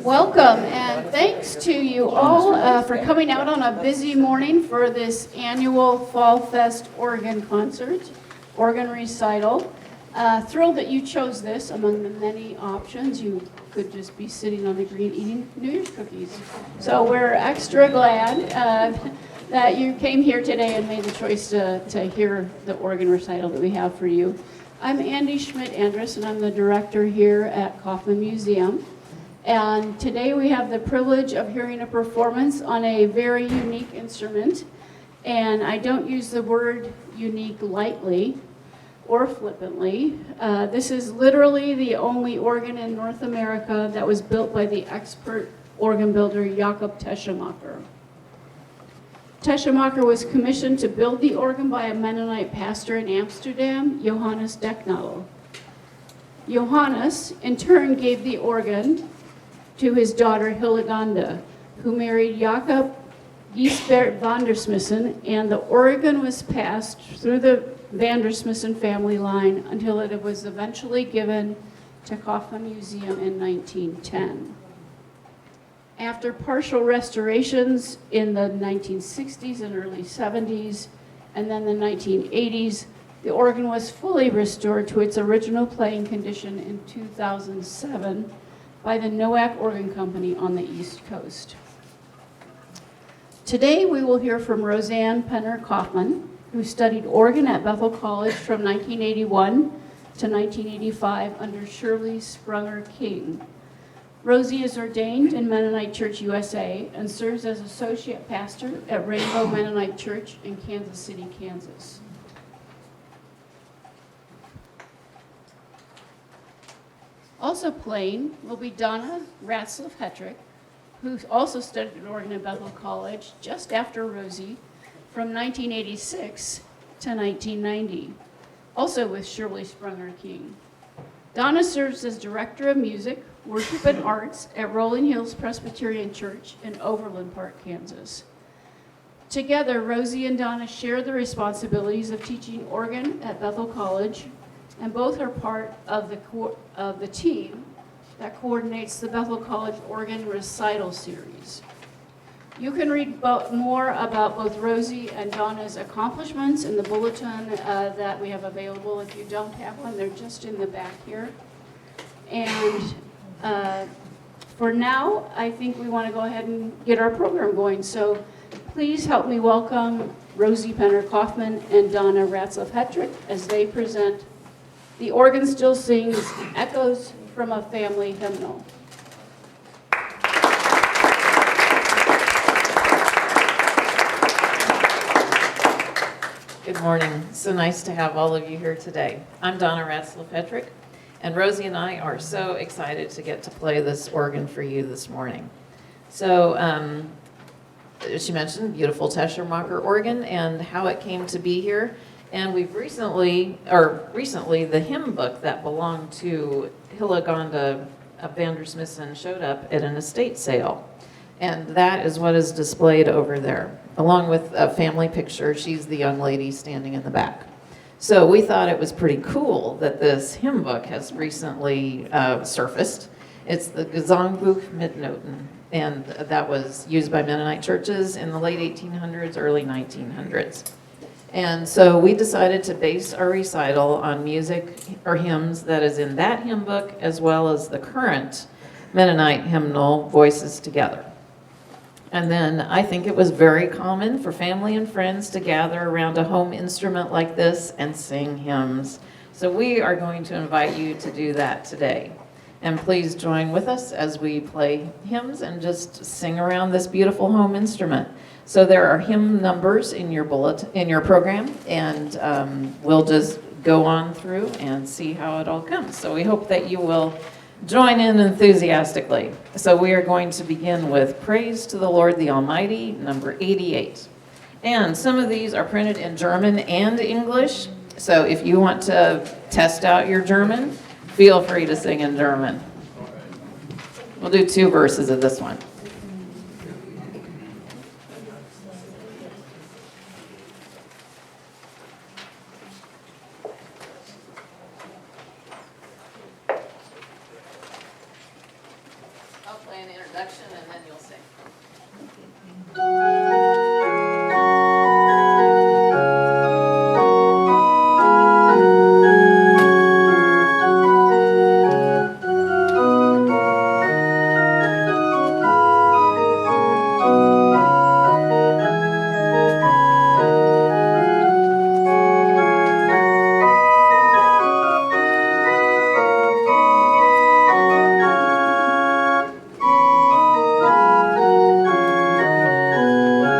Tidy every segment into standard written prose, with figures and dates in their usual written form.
Welcome, and thanks to you all for coming out on a busy morning for this annual Fall Fest organ concert, organ recital. Thrilled that you chose this among the many options. You could just be sitting on the green eating New Year's cookies. So we're extra glad that you came here today and made the choice to hear the organ recital that we have for you. I'm Andy Schmidt-Andrus, and I'm the director here at Kaufman Museum. And today we have the privilege of hearing a performance on a very unique instrument. And I don't use the word unique lightly or flippantly. This is literally the only organ in North America that was built by the expert organ builder Jacob Teschemacher. Teschemacher was commissioned to build the organ by a Mennonite pastor in Amsterdam, Johannes Deknadel. Johannes, in turn, gave the organ to his daughter Hilleganda, who married Jacob Giesbert van der Smissen, and the organ was passed through the van der Smissen family line until it was eventually given to Kaufman Museum in 1910. After partial restorations in the 1960s and early 70s, and then the 1980s, the organ was fully restored to its original playing condition in 2007 by the Nowak Organ Company on the East Coast. Today we will hear from Roseann Penner Kaufman, who studied organ at Bethel College from 1981 to 1985 under Shirley Sprunger King. Rosie is ordained in Mennonite Church USA and serves as associate pastor at Rainbow Mennonite Church in Kansas City, Kansas. Also playing will be Donna Hetrick, who also studied organ at Bethel College just after Rosie from 1986 to 1990, also with Shirley Sprunger King. Donna serves as Director of Music, Worship and Arts at Rolling Hills Presbyterian Church in Overland Park, Kansas. Together, Rosie and Donna share the responsibilities of teaching organ at Bethel College, and both are part of the team that coordinates the Bethel College Organ Recital Series. You can read more about both Rosie and Donna's accomplishments in the bulletin that we have available. If you don't have one, they're just in the back here. And for now, I think we want to go ahead and get our program going. So please help me welcome Rosie Penner Kaufman and Donna Hetrick as they present The Organ Still Sings, Echoes from a Family Hymnal. Good morning. So nice to have all of you here today. I'm Donna Hetrick, and Rosie and I are so excited to get to play this organ for you this morning. So, as she mentioned, beautiful Teschemacher organ and how it came to be here. And we've recently, the hymn book that belonged to Hilleganda van der Smissen showed up at an estate sale. And that is what is displayed over there, along with a family picture. She's the young lady standing in the back. So we thought it was pretty cool that this hymn book has recently surfaced. It's the Gesangbuch mit Noten, and that was used by Mennonite churches in the late 1800s, early 1900s. And so we decided to base our recital on music or hymns that is in that hymn book, as well as the current Mennonite hymnal, Voices Together. And then I think it was very common for family and friends to gather around a home instrument like this and sing hymns. So we are going to invite you to do that today. And please join with us as we play hymns and just sing around this beautiful home instrument. So there are hymn numbers in your program, and we'll just go on through and see how it all comes. So we hope that you will join in enthusiastically. So we are going to begin with Praise to the Lord the Almighty, number 88. And some of these are printed in German and English. So if you want to test out your German, feel free to sing in German. We'll do 2 verses of this one. I'll play in the introduction, and then you'll sing. Thank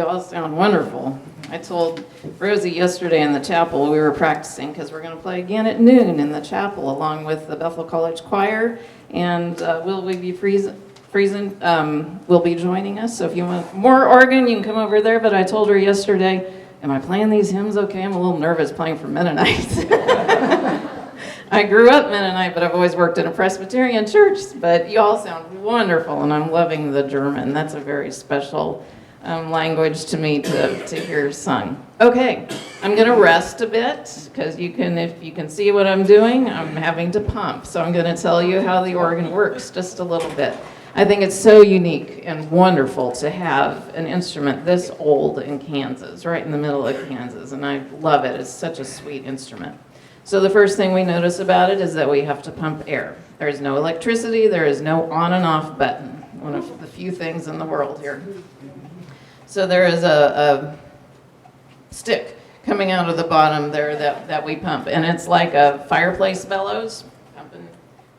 You all sound wonderful. I told Rosie yesterday in the chapel we were practicing because we're going to play again at noon in the chapel along with the Bethel College Choir, and will we be will be joining us. So if you want more organ, you can come over there. But I told her yesterday, am I playing these hymns okay? I'm a little nervous playing for Mennonites. I grew up Mennonite, but I've always worked in a Presbyterian church. But you all sound wonderful, and I'm loving the German. That's a very special language to me to hear sung. Okay, I'm going to rest a bit because if you can see what I'm doing, I'm having to pump. So I'm going to tell you how the organ works just a little bit. I think it's so unique and wonderful to have an instrument this old in Kansas, right in the middle of Kansas, and I love it. It's such a sweet instrument. So the first thing we notice about it is that we have to pump air. There is no electricity, there is no on and off button, one of the few things in the world here. So there is a stick coming out of the bottom there that we pump, and it's like a fireplace bellows,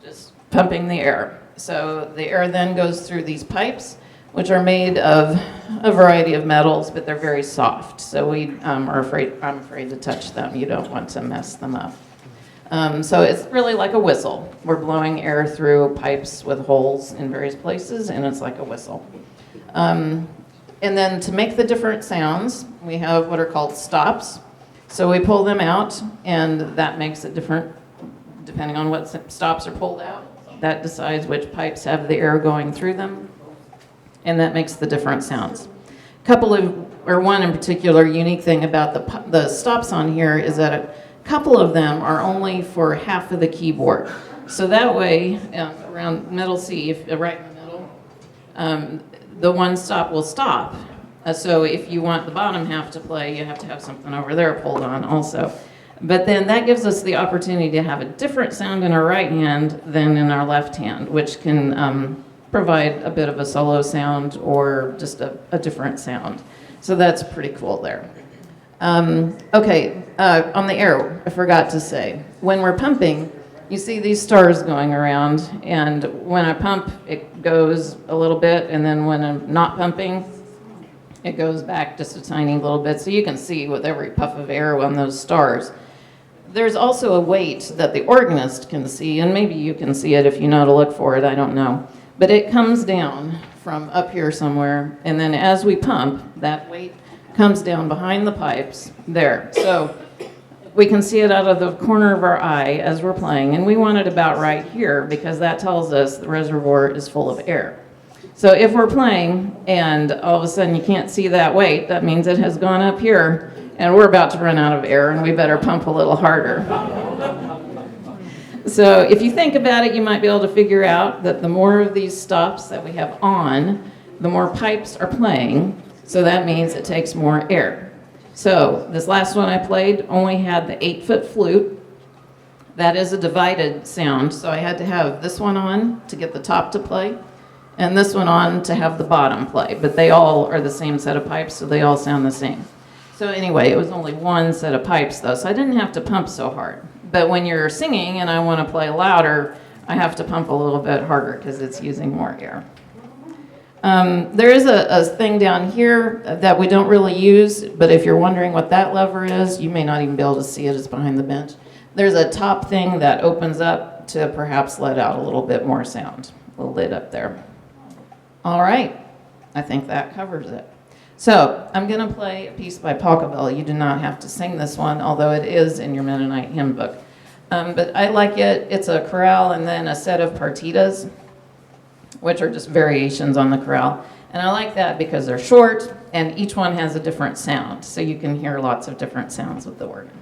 just pumping the air. So the air then goes through these pipes, which are made of a variety of metals, but they're very soft. So I'm afraid to touch them. You don't want to mess them up. So it's really like a whistle. We're blowing air through pipes with holes in various places, and it's like a whistle. And then to make the different sounds, we have what are called stops. So we pull them out, and that makes it different depending on what stops are pulled out. That decides which pipes have the air going through them, and that makes the different sounds. One in particular unique thing about the stops on here is that a couple of them are only for half of the keyboard. So that way, around middle C, right in the middle, the one stop will stop. So if you want the bottom half to play, you have to have something over there pulled on also. But then that gives us the opportunity to have a different sound in our right hand than in our left hand, which can provide a bit of a solo sound or just a different sound. So that's pretty cool there. On the air, I forgot to say, when we're pumping, you see these stars going around, and when I pump, it goes a little bit, and then when I'm not pumping, it goes back just a tiny little bit. So you can see with every puff of air on those stars. There's also a weight that the organist can see, and maybe you can see it if you know to look for it, I don't know. But it comes down from up here somewhere, and then as we pump, that weight comes down behind the pipes there. So we can see it out of the corner of our eye as we're playing, and we want it about right here because that tells us the reservoir is full of air. So if we're playing and all of a sudden you can't see that weight, that means it has gone up here and we're about to run out of air and we better pump a little harder. So if you think about it, you might be able to figure out that the more of these stops that we have on, the more pipes are playing, so that means it takes more air. So this last one I played only had the 8-foot flute. That is a divided sound, so I had to have this one on to get the top to play, and this one on to have the bottom play, but they all are the same set of pipes, so they all sound the same. So anyway, it was only one set of pipes though, so I didn't have to pump so hard. But when you're singing and I want to play louder, I have to pump a little bit harder because it's using more air. There is a thing down here that we don't really use, but if you're wondering what that lever is, you may not even be able to see it, it's behind the bench. There's a top thing that opens up to perhaps let out a little bit more sound, a little lid up there. All right, I think that covers it. So I'm going to play a piece by Pachelbel. You do not have to sing this one, although it is in your Mennonite hymn book. But I like it. It's a chorale and then a set of partitas, which are just variations on the chorale. And I like that because they're short and each one has a different sound. So you can hear lots of different sounds with the organ.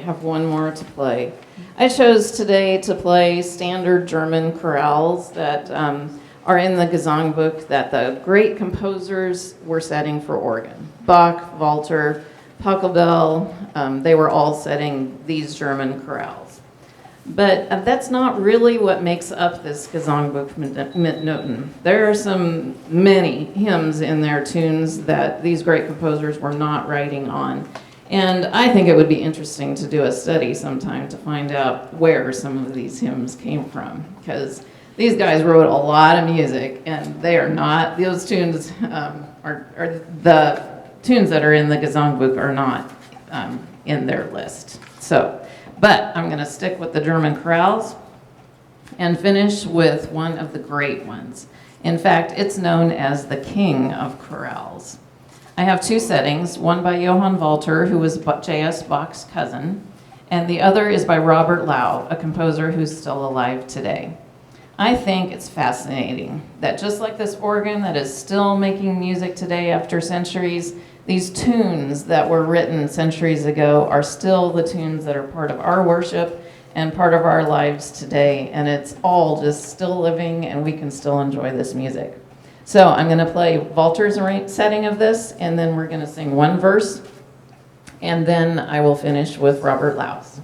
have one more to play. I chose today to play standard German chorales that are in the Gesangbuch that the great composers were setting for organ. Bach, Walter, Pachelbel, they were all setting these German chorales. But that's not really what makes up this Gesangbuch mit Noten. There are many hymns in their tunes that these great composers were not writing on. And I think it would be interesting to do a study sometime to find out where some of these hymns came from, because these guys wrote a lot of music, and they are not, those tunes are the tunes that are in the Gesangbuch are not in their list. So, but I'm going to stick with the German chorales and finish with one of the great ones. In fact, it's known as the king of chorales. I have two settings, one by Johann Walter, who was J.S. Bach's cousin, and the other is by Robert Lau, a composer who's still alive today. I think it's fascinating that just like this organ that is still making music today after centuries, these tunes that were written centuries ago are still the tunes that are part of our worship and part of our lives today, and it's all just still living, and we can still enjoy this music. So I'm going to play Walter's setting of this, and then we're going to sing one verse, and then I will finish with Robert Lau's.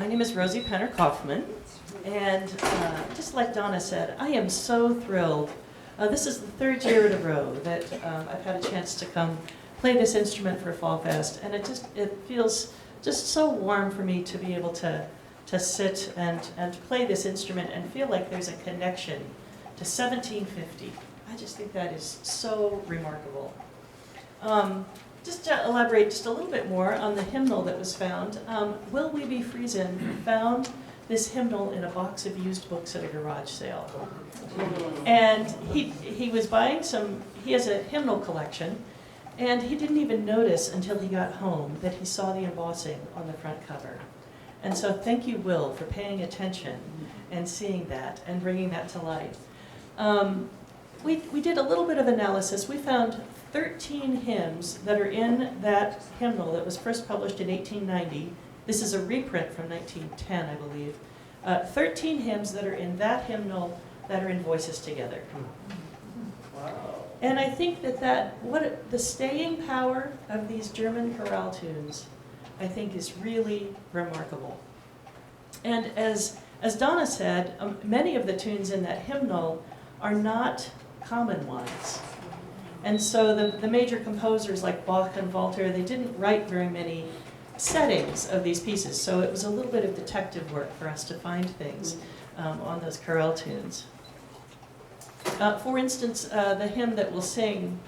My name is Rosie Penner Kaufman, and just like Donna said, I am so thrilled. This is the third year in a row that I've had a chance to come play this instrument for Fall Fest, and it feels just so warm for me to be able to sit and play this instrument and feel like there's a connection to 1750. I just think that is so remarkable. Just to elaborate just a little bit more on the hymnal that was found, Will Weeby Friesen found this hymnal in a box of used books at a garage sale. And he was buying he has a hymnal collection, and he didn't even notice until he got home that he saw the embossing on the front cover. And so thank you, Will, for paying attention and seeing that and bringing that to life. We did a little bit of analysis. We found 13 hymns that are in that hymnal that was first published in 1890. This is a reprint from 1910, I believe. 13 hymns that are in that hymnal that are in Voices Together. Wow. And I think the staying power of these German chorale tunes, I think, is really remarkable. And as Donna said, many of the tunes in that hymnal are not common ones. And so the major composers like Bach and Walter, they didn't write very many settings of these pieces. So it was a little bit of detective work for us to find things on those chorale tunes. For instance, the hymn that we'll sing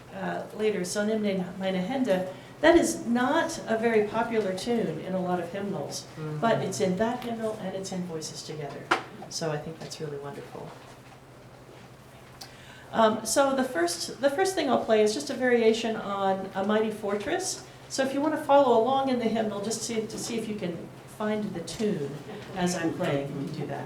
later, So nimm meine Hände, that is not a very popular tune in a lot of hymnals, but it's in that hymnal and it's in Voices Together. So I think that's really wonderful. So the first thing I'll play is just a variation on A Mighty Fortress. So if you want to follow along in the hymnal, just to see if you can find the tune as I'm playing, you can do that.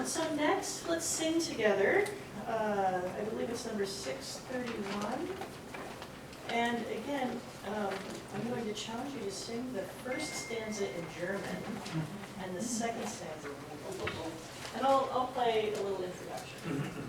So next, let's sing together. I believe it's number 631. And again, I'm going to challenge you to sing the first stanza in German and the second stanza in English. And I'll play a little introduction.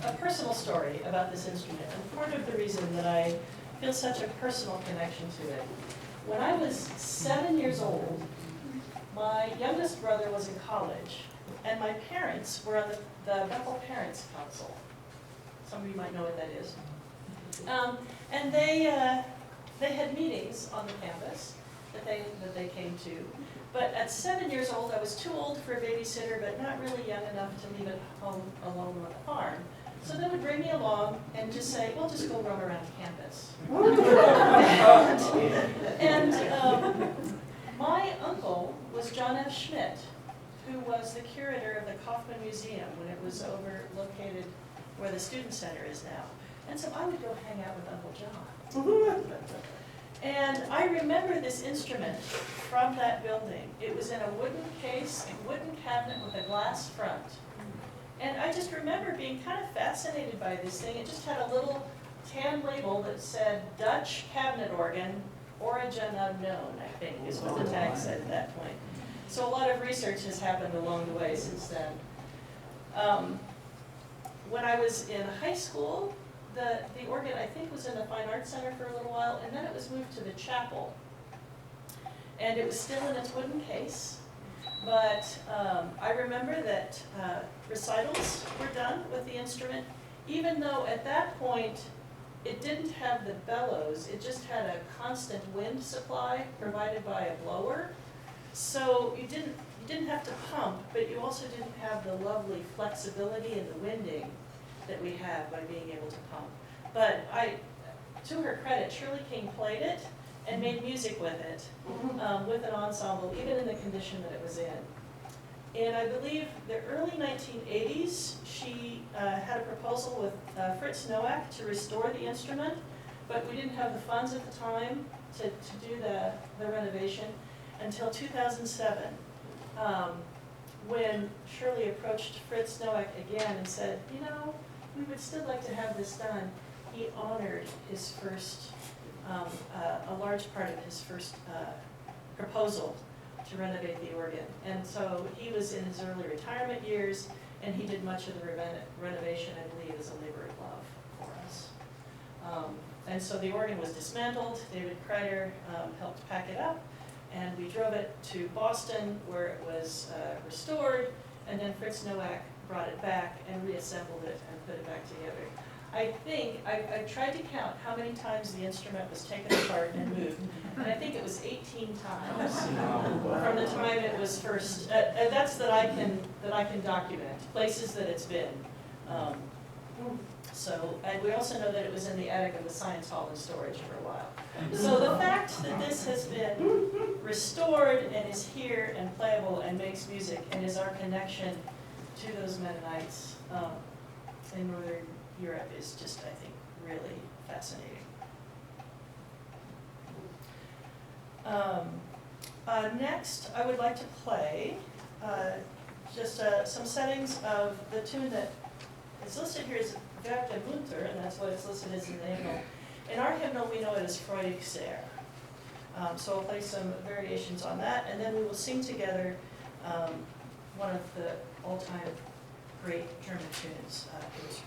a personal story about this instrument, and part of the reason that I feel such a personal connection to it. When I was 7 years old, my youngest brother was in college, and my parents were on the Bethel Parents Council. Some of you might know what that is. And they had meetings on the campus that they came to. But at 7 years old, I was too old for a babysitter, but not really young enough to leave at home alone on the farm. So they would bring me along and just say, well, just go run around campus. and my uncle was John F. Schmidt, who was the curator of the Kaufman Museum when it was located where the Student Center is now. And so I would go hang out with Uncle John. And I remember this instrument from that building. It was in a wooden case, a wooden cabinet with a glass front. And I just remember being kind of fascinated by this thing. It just had a little tan label that said Dutch cabinet organ, origin unknown, I think is what the tag said at that point. So a lot of research has happened along the way since then. When I was in high school, the organ, I think, was in the Fine Arts Center for a little while, and then it was moved to the chapel. And it was still in its wooden case, but I remember that recitals were done with the instrument, even though at that point it didn't have the bellows, it just had a constant wind supply provided by a blower. So you didn't have to pump, but you also didn't have the lovely flexibility and the winding that we have by being able to pump. But to her credit, Shirley King played it, and made music with it, with an ensemble, even in the condition that it was in. And I believe the early 1980s, she had a proposal with Fritz Nowak to restore the instrument, but we didn't have the funds at the time to do the renovation until 2007, when Shirley approached Fritz Nowak again and said, you know, we would still like to have this done. He honored his first, a large part of his first proposal to renovate the organ. And so he was in his early retirement years, and he did much of the renovation, I believe, as a labor of love for us. And so the organ was dismantled. David Kreider helped pack it up, and we drove it to Boston, where it was restored, and then Fritz Nowak brought it back and reassembled it and put it back together. I think, I tried to count how many times the instrument was taken apart and moved, and I think it was 18 times from the time it was first, that's that I can document, places that it's been. So, and we also know that it was in the attic of the Science Hall in storage for a while. So the fact that this has been restored and is here and playable and makes music and is our connection to those Mennonites in Northern Europe is just, I think, really fascinating. Next, I would like to play just some settings of the tune that is listed here as Werk der Munter, and that's what it's listed as in the hymnal. In our hymnal, we know it as Freudig sehr. So I'll play some variations on that, and then we will sing together one of the all-time great German tunes, Hills.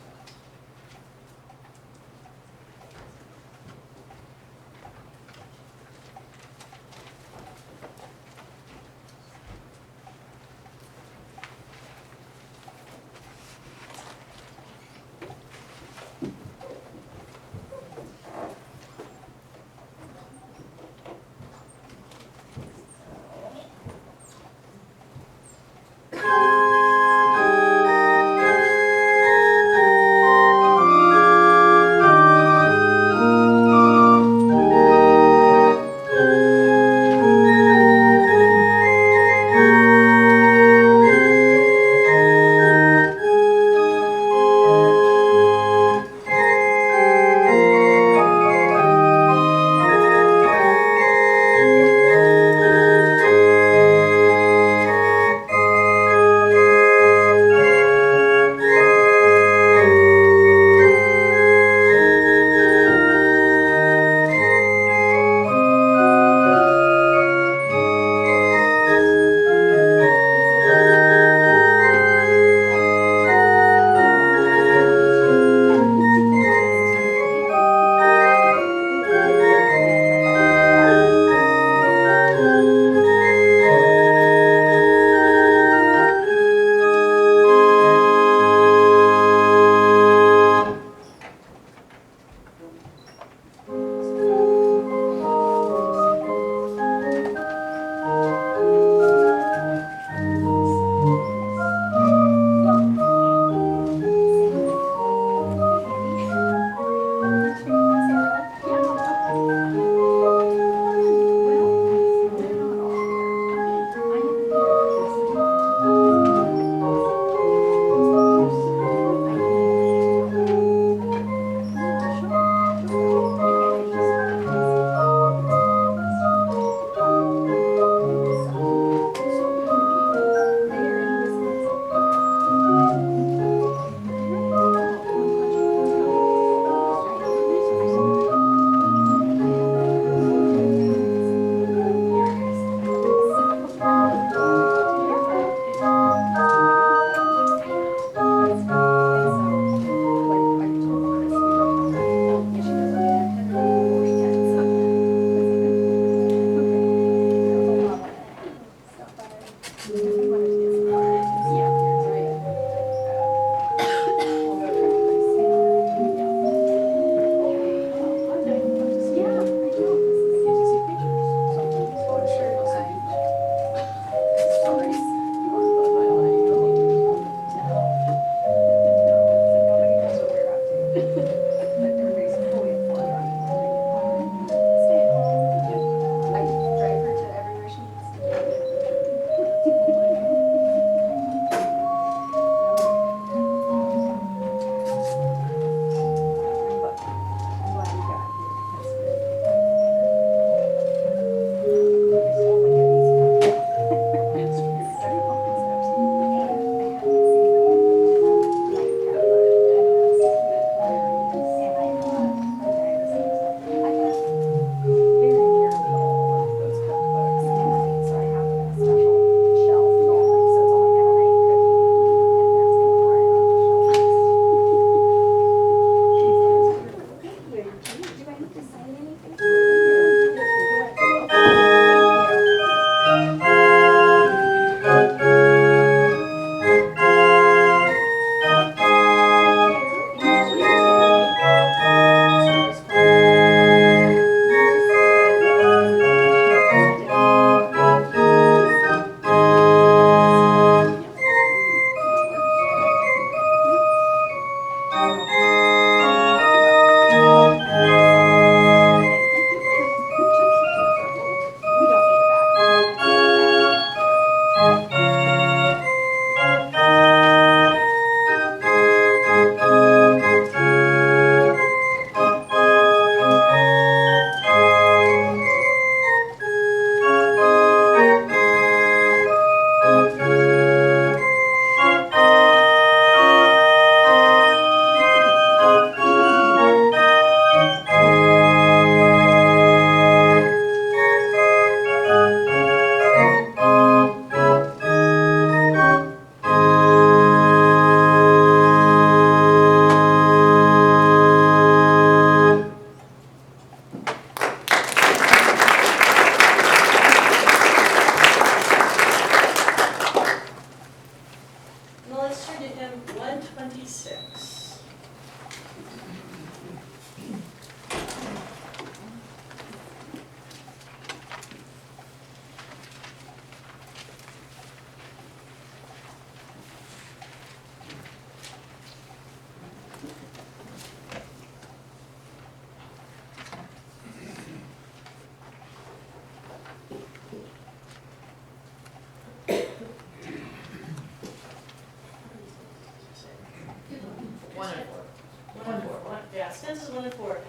1 and 4.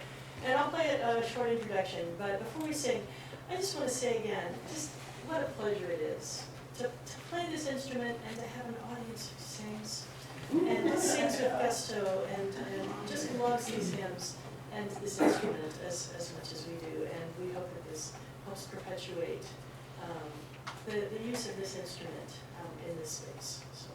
And I'll play a short introduction, but before we sing, I just want to say again, just what a pleasure it is to play this instrument and to have an audience who sings, and sings with gusto, and just loves these hymns and this instrument as much as we do. And we hope that this helps perpetuate the use of this instrument in this space. So.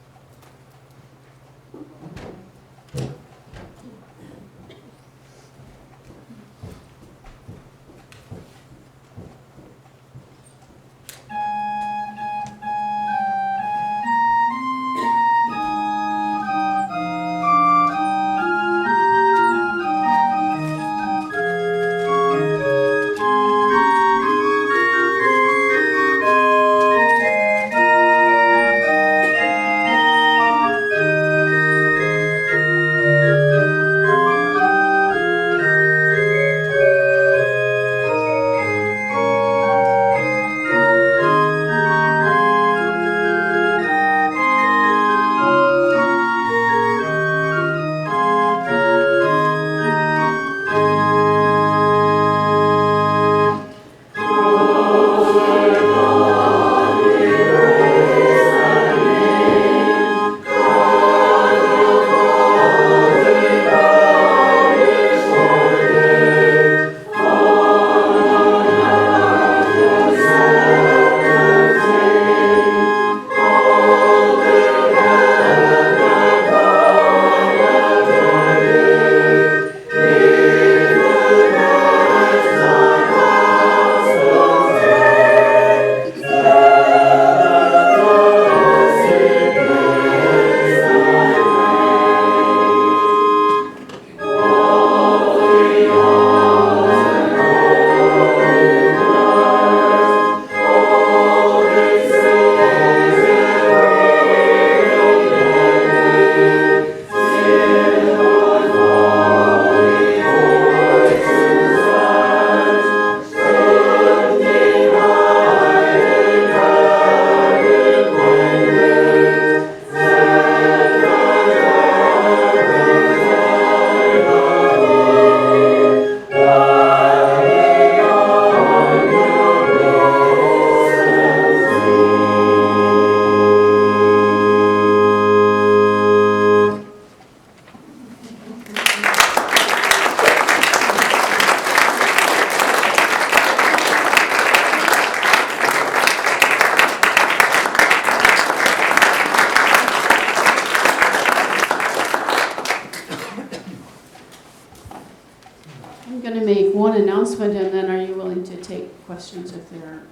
One announcement, and then are you willing to take questions if there are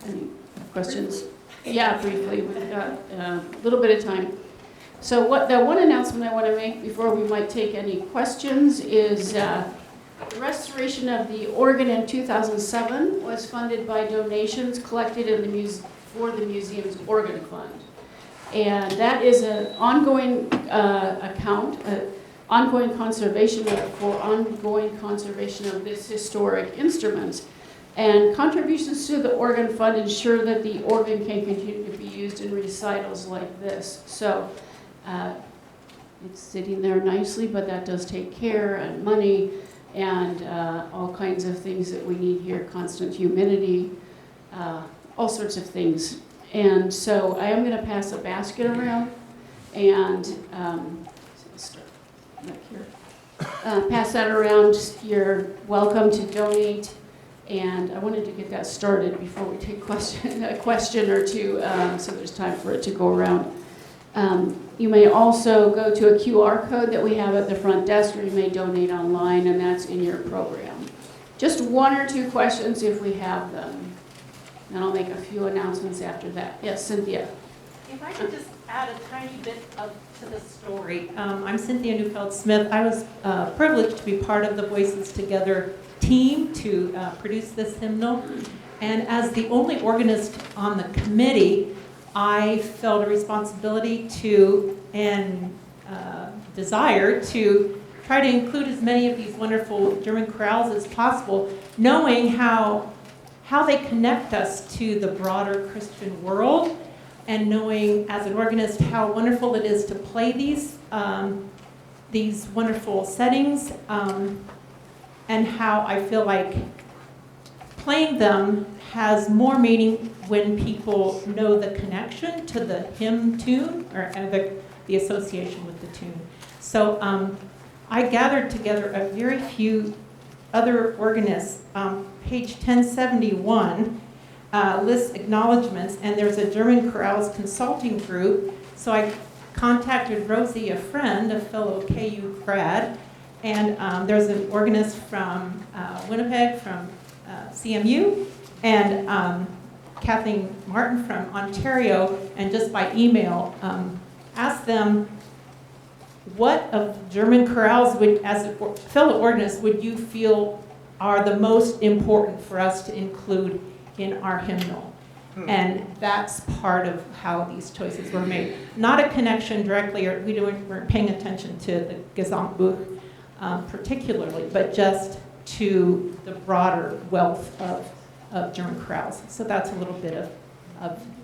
any questions? Yeah, briefly. We've got a little bit of time. So the one announcement I want to make before we might take any questions is the restoration of the organ in 2007 was funded by donations collected in the for the museum's organ fund. And that is an ongoing account, ongoing conservation for ongoing conservation of this historic instrument. And contributions to the organ fund ensure that the organ can continue to be used in recitals like this. So it's sitting there nicely, but that does take care and money and all kinds of things that we need here, constant humidity, all sorts of things. And so I am going to pass a basket around and start back here. Pass that around. You're welcome to donate. And I wanted to get that started before we take a question or two, so there's time for it to go around. You may also go to a QR code that we have at the front desk, or you may donate online, and that's in your program. Just one or two questions if we have them. And I'll make a few announcements after that. Yes, Cynthia. If I could just add a tiny bit to the story. I'm Cynthia Neufeld-Smith. I was privileged to be part of the Voices Together team to produce this hymnal. And as the only organist on the committee, I felt a responsibility to and desire to try to include as many of these wonderful German chorales as possible, knowing how they connect us to the broader Christian world, and knowing as an organist how wonderful it is to play these wonderful settings. and how I feel like playing them has more meaning when people know the connection to the hymn tune or the association with the tune. So I gathered together a very few other organists. Page 1071 lists acknowledgments, and there's a German chorales consulting group. So I contacted Rosie, a friend, a fellow KU grad, and there's an organist from Winnipeg, from CMU, and Kathleen Martin from Ontario, and just by email asked them, what of German chorales, would, as a fellow organist, would you feel are the most important for us to include in our hymnal? And that's part of how these choices were made. Not a connection directly, or we weren't paying attention to the Gesamtbuch particularly, but just to the broader wealth of German chorales. So that's a little bit of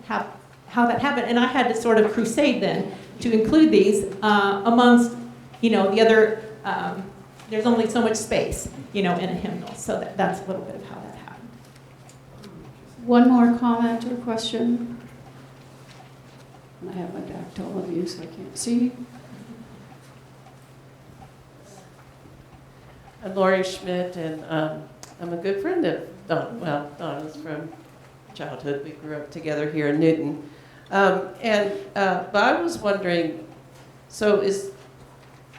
how that happened. And I had to sort of crusade then to include these amongst, the other, there's only so much space, in a hymnal. So that's a little bit of how that happened. One more comment or question? I have my back to all of you, so I can't see. I'm Lori Schmidt, and I'm a good friend of Donna. Well, Donna's from childhood. We grew up together here in Newton. But I was wondering, so is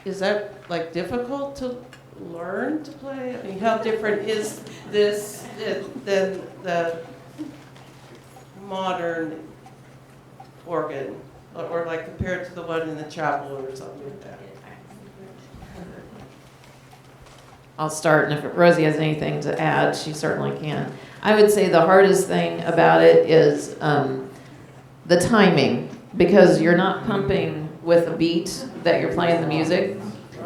that like difficult to learn to play? I mean, how different is this than the modern organ, or like compared to the one in the chapel or something like that? I'll start, and if Rosie has anything to add, she certainly can. I would say the hardest thing about it is the timing, because you're not pumping with a beat that you're playing the music.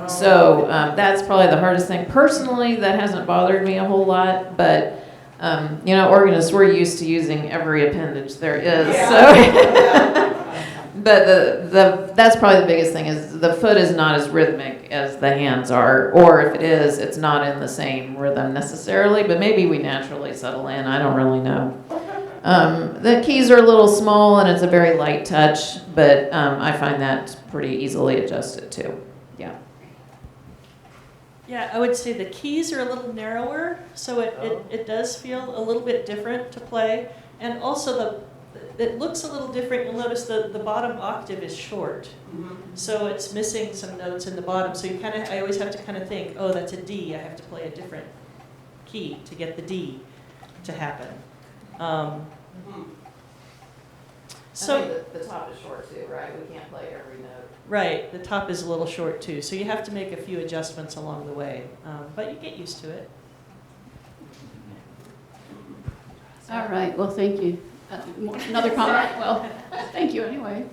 So that's probably the hardest thing. Personally, that hasn't bothered me a whole lot, but organists, we're used to using every appendage there is. So. But that's probably the biggest thing, is the foot is not as rhythmic as the hands are, or if it is, it's not in the same rhythm necessarily, but maybe we naturally settle in. I don't really know. The keys are a little small, and it's a very light touch, but I find that pretty easily adjusted too. Yeah. Yeah, I would say the keys are a little narrower, so it does feel a little bit different to play. And also it looks a little different. You'll notice the bottom octave is short. Mm-hmm. So it's missing some notes in the bottom. So I always have to kind of think, oh, that's a D. I have to play a different key to get the D to happen. So the top is short too, right? We can't play every note. Right, the top is a little short too, so you have to make a few adjustments along the way, but you get used to it. All right, well, thank you. Another comment? Well, thank you anyway.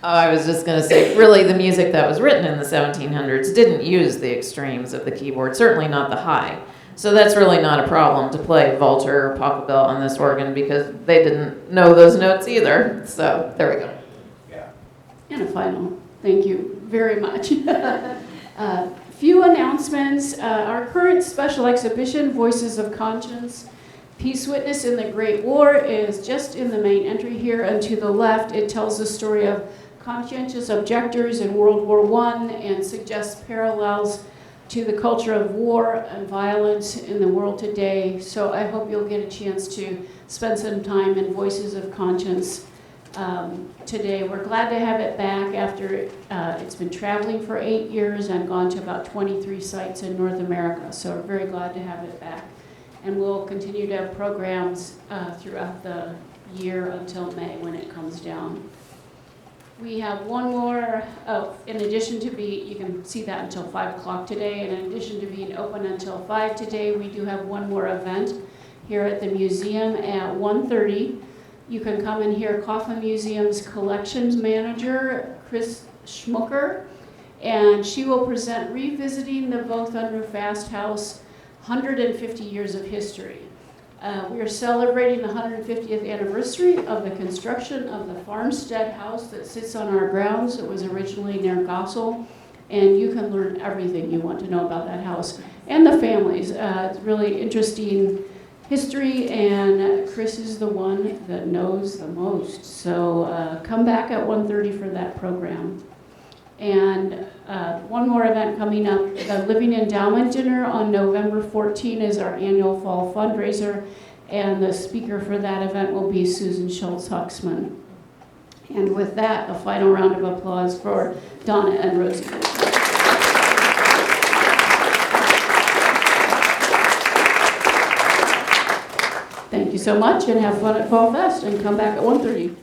I was just going to say, really, the music that was written in the 1700s didn't use the extremes of the keyboard, certainly not the high. So that's really not a problem to play Walter or Pachelbel on this organ, because they didn't know those notes either. So there we go. Yeah. And a final, thank you very much. Few announcements. Our current special exhibition, Voices of Conscience, Peace Witness in the Great War, is just in the main entry here, and to the left it tells the story of conscientious objectors in World War I and suggests parallels to the culture of war and violence in the world today. So I hope you'll get a chance to spend some time in Voices of Conscience today. We're glad to have it back after it's been traveling for 8 years and gone to about 23 sites in North America. So we're very glad to have it back. And we'll continue to have programs throughout the year until May when it comes down. We have one more, in addition to you can see that until 5 o'clock today, and in addition to being open until 5 today, we do have one more event here at the museum at 1:30. You can come and hear Kaufman Museum's collections manager, Chris Schmucker, and she will present Revisiting the Voth-Unruh Fast House, 150 Years of History. We are celebrating the 150th anniversary of the construction of the farmstead house that sits on our grounds. It was originally near Gossel, and you can learn everything you want to know about that house and the families. It's really interesting history, and Chris is the one that knows the most. So come back at 1:30 for that program. And one more event coming up, the Living Endowment Dinner on November 14 is our annual fall fundraiser, and the speaker for that event will be Susan Schultz-Huxman. And with that, a final round of applause for Donna and Rosie. Thank you so much, and have fun at Fall Fest, and come back at 1:30.